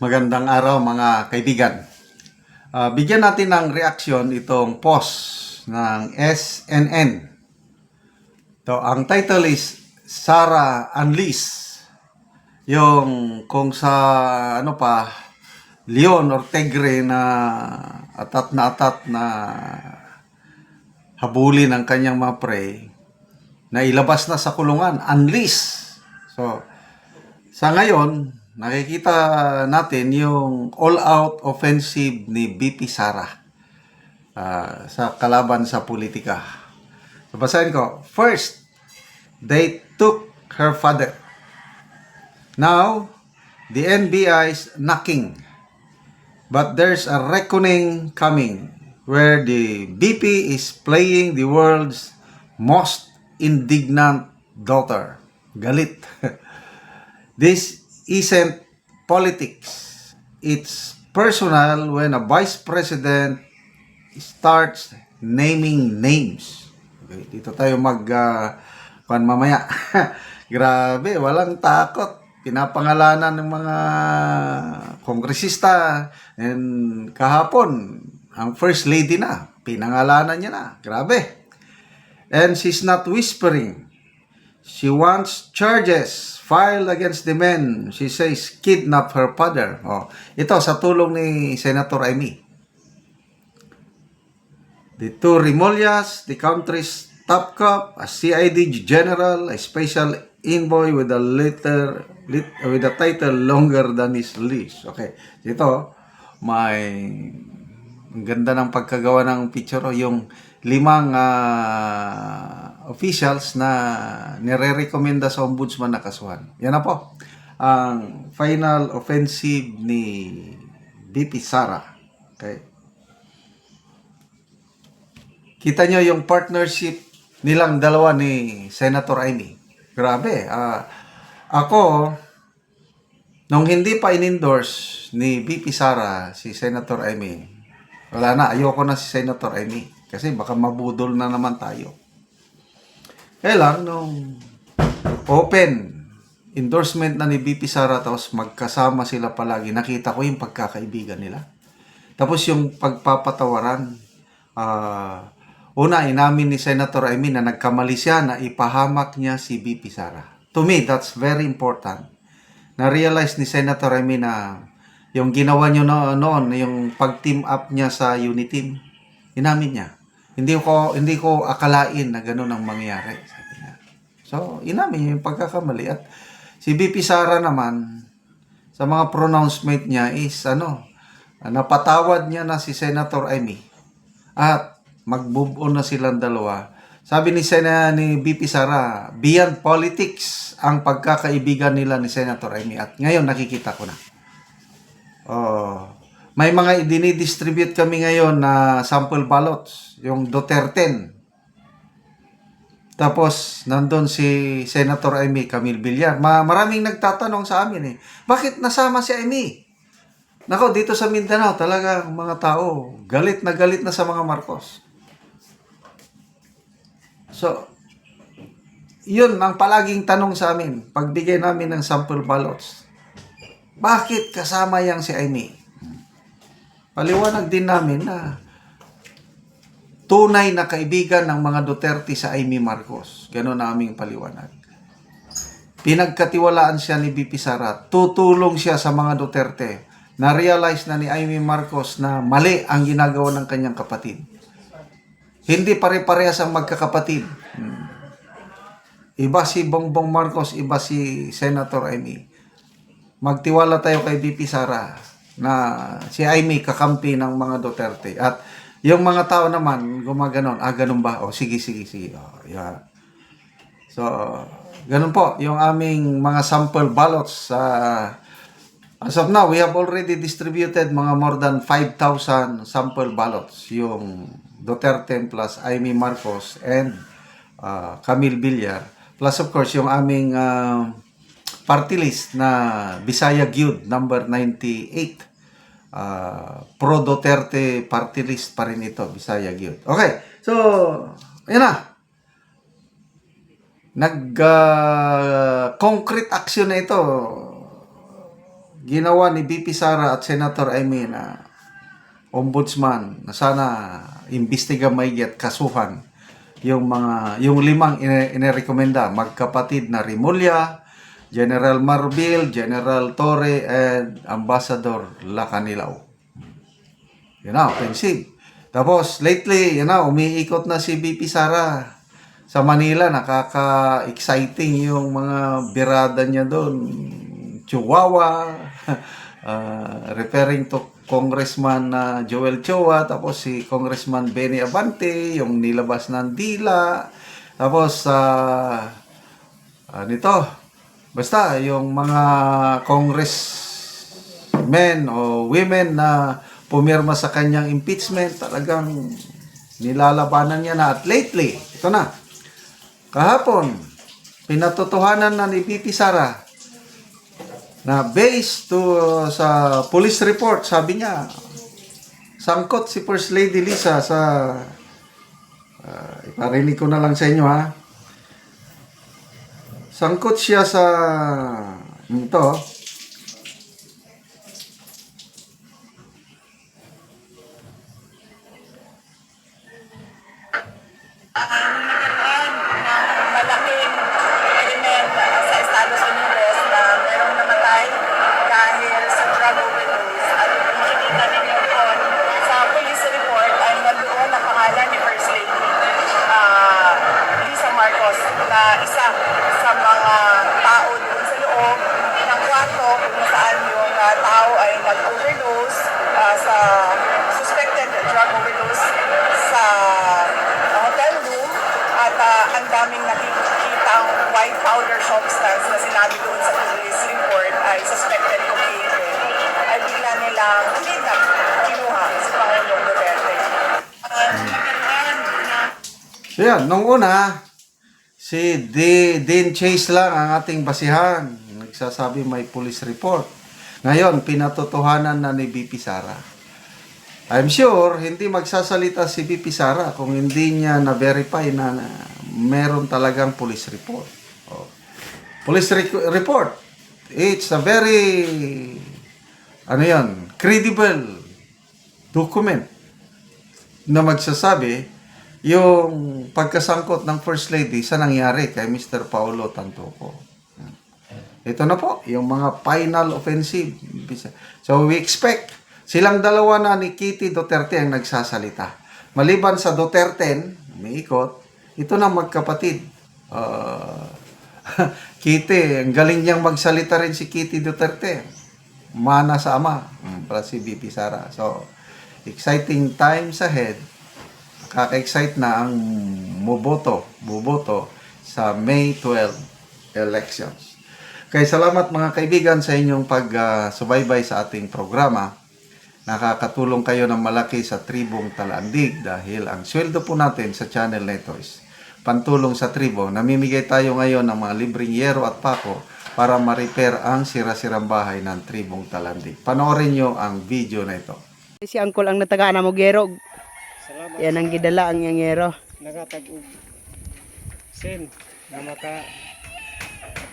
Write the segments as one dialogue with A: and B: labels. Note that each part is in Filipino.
A: Magandang araw mga kaibigan. Bigyan natin ng reaksyon itong post ng SNN. Ang title is Sara Unleash. Yung kung sa Leon or Tigre na atat na habulin ng kanyang mga prey na ilabas na sa kulungan, unleash. So, sa ngayon, nakikita natin yung all-out offensive ni VP Sara sa kalaban sa politika. So, basahin ko. First, they took her father. Now, the NBI is knocking. But there's a reckoning coming where the VP is playing the world's most indignant daughter. Galit. This isn't politics. It's personal when a vice president starts naming names. Okay, dito tayo mamaya. Grabe, walang takot. Pinapangalanan ng mga kongresista. And kahapon, ang first lady na. Pinangalanan niya na. Grabe. And she's not whispering. She wants charges filed against the men. She says kidnap her father. Ito sa tulong ni Senator Amy. The two Remulyas, the country's top cop, a CID general, a special envoy with a title longer than his leash. Okay. Ito, ang ganda ng pagkagawa ng picture. Yung 5 officials na nire-recommenda sa ombudsman na kasuhan. Yan na po ang final offensive ni VP Sara. Okay. Kita nyo yung partnership nilang dalawa ni Senator Amy. Grabe. Ako, nung hindi pa in-endorse ni VP Sara si Senator Amy, wala na, ayoko na si Senator Amy. Kasi baka mabudol na naman tayo. Kaya lang, nung open endorsement na ni VP Sara, tapos magkasama sila palagi, nakita ko yung pagkakaibigan nila. Tapos yung pagpapatawaran, una, inamin ni Senator Amy na nagkamali siya na ipahamak niya si VP Sara. To me, that's very important. Na-realize ni Senator Amy na yung ginawa niyo noon, yung pag-team up niya sa Uniteam, inamin niya. Hindi ko akalain na gano'n ang mangyari, sabi niya. So, inamin niya yung pagkakamali. At si VP Sara naman, sa mga pronouncement niya is, napatawad niya na si Senator Amy. At mag-move on na silang dalawa. Sabi ni VP Sara, beyond politics ang pagkakaibigan nila ni Senator Amy. At ngayon, nakikita ko na. May mga dinidistribute kami ngayon na sample ballots, yung Duterte. Tapos, nandun si Senator Amy Camille Villar. Maraming nagtatanong sa amin bakit nasama si Amy? Nako, dito sa Mindanao, talaga mga tao, galit na sa mga Marcos. So, yun ang palaging tanong sa amin, pagbigay namin ng sample ballots. Bakit kasama yang si Amy? Paliwanag din namin na tunay na kaibigan ng mga Duterte sa Amy Marcos. Ganon na aming paliwanag. Pinagkatiwalaan siya ni VP Sara. Tutulong siya sa mga Duterte. Na-realize na ni Amy Marcos na mali ang ginagawa ng kanyang kapatid. Hindi pare-parehas ang magkakapatid. Iba si Bongbong Marcos, iba si Senator Amy. Magtiwala tayo kay VP Sara na si Amy kakampi ng mga Duterte. At yung mga tao naman, gumaganon. Ganun ba? Sige. Yeah. So, ganun po. Yung aming mga sample ballots. As of now, we have already distributed mga more than 5,000 sample ballots. Yung Duterte plus Amy Marcos and Camille Villar. Plus, of course, yung aming party list na Bisaya Gyud number 98. Pro Duterte party list pa rin ito, Bisaya Gyud. Okay, so ayan na. Concrete action na ito. ginawa ni BP Sara at Senator Amy na ombudsman na sana imbestiga maigit kasuhan yung limang inirekomenda, magkapatid na Rimulya, General Marbil, General Torre, and Ambassador Lacanilao. Yun na, offensive. Tapos, lately, umiikot na si BP Sara sa Manila. Nakaka-exciting yung mga birada niya doon. Chihuahua, referring to Congressman Joel Chua, tapos si Congressman Benny Abante, yung nilabas ng dila. Tapos, basta yung mga congressmen o women na pumirma sa kanyang impeachment, talagang nilalabanan niya na. At lately, ito na, kahapon, pinatotohanan na ni BP Sara na based sa police report, sabi niya, sangkot si First Lady Lisa sa, iparinig ko na lang sa inyo ha, sangkot siya sa, ito,
B: malaking krimen sa Estados Unidos na merong namatay dahil sa drug overdose. At makikita ninyo doon sa police report ay nandoon ang pangalan ni First Lady Lisa Marcos na isa sa mga tao doon sa loob ng kwarto kung saan yung tao ay nag-overdose sa suspected drug overdose sa hotel room. At ang daming nakikitang white powder substance na sinabi doon sa police report ay suspected cocaine ay bigla nilang kinuha si Pangulong Duterte.
A: so yan, nung una, si Dean Chase lang ang ating basihan. Nagsasabi may police report. Ngayon, pinatotohanan na ni BP Sara. I'm sure, hindi magsasalita si BP Sara kung hindi niya na-verify na meron talagang police report. Oh. Police report. It's a very, credible document na magsasabi yung pagkasangkot ng First Lady sa nangyari kay Mr. Paulo Tantoco. Ito na po, yung mga final offensive. So we expect silang dalawa na ni Kitty Duterte ang nagsasalita. Maliban sa Duterte, may ikot, ito na magkapatid. Kitty, ang galing niyang magsalita rin si Kitty Duterte. Mana sa ama, para si BP Sara. So, exciting times ahead. Kaka-excite na ang boboto sa May 12 elections. Kaya salamat mga kaibigan sa inyong pagsubaybay sa ating programa. Nakakatulong kayo ng malaki sa tribong Talandig dahil ang sweldo po natin sa channel na ito is pantulong sa tribo. Namimigay tayo ngayon ng mga libreng yero at pako para ma-repair ang sira-sirang bahay ng tribong Talandig. Panoorin nyo ang video na ito.
C: Si Uncle ang natagaan na mo gero.
B: Salamat.
C: Yan ang gidala ang yero.
B: Nagatag-ug sen na maka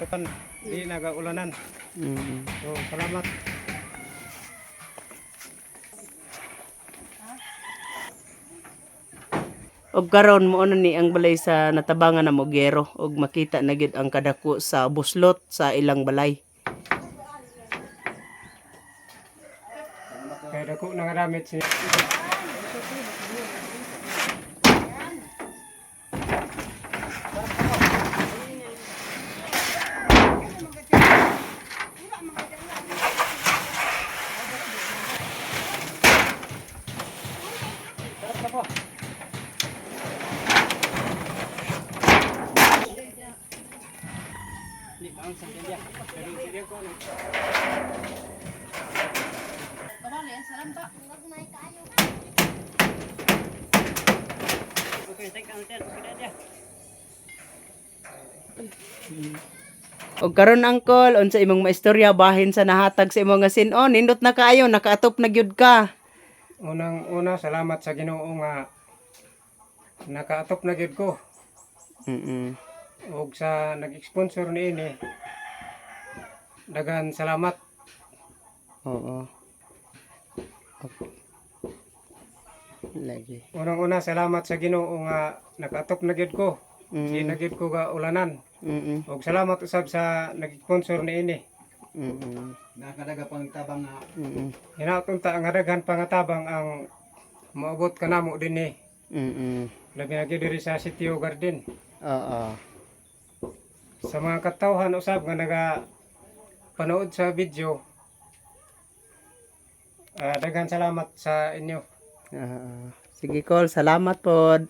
B: kapan di nagaulanan. So, salamat.
C: Og karon mo ni ang balay sa natabangan na mo gero og makita na gid ang kadako sa buslot sa ilang balay.
B: Kaya dako nangadamit siya.
C: Og karon Uncle, unsa imong maistorya bahin sa nahatag sa imong nga sin-on, nindot na kaayo, nakaatop na gyud ka.
B: Unang-una, salamat sa Ginoo nga nakaatop na gyud ko. Og sa nag-sponsor niini, dagan salamat.
C: Oo. Okay. Lagi.
D: Unang-una salamat sa Ginoo nga nakatok na gyud ko. Di na gyud ko ga ulanan.
C: Mm.
D: Ug salamat usab sa nag-sponsor niini.
C: Mm.
E: Nakadaga pang tabang nga
C: Mm.
D: Hinatunta nga daghan pangatabang ang maabot kanamo dinhi.
C: Mm.
D: Labi na gyud diri sa Sitio Garden.
C: Oo.
D: Sa mga katawhan usab nga naga panood sa video. Daghan salamat sa inyo.
C: Sige, Col. Salamat pod.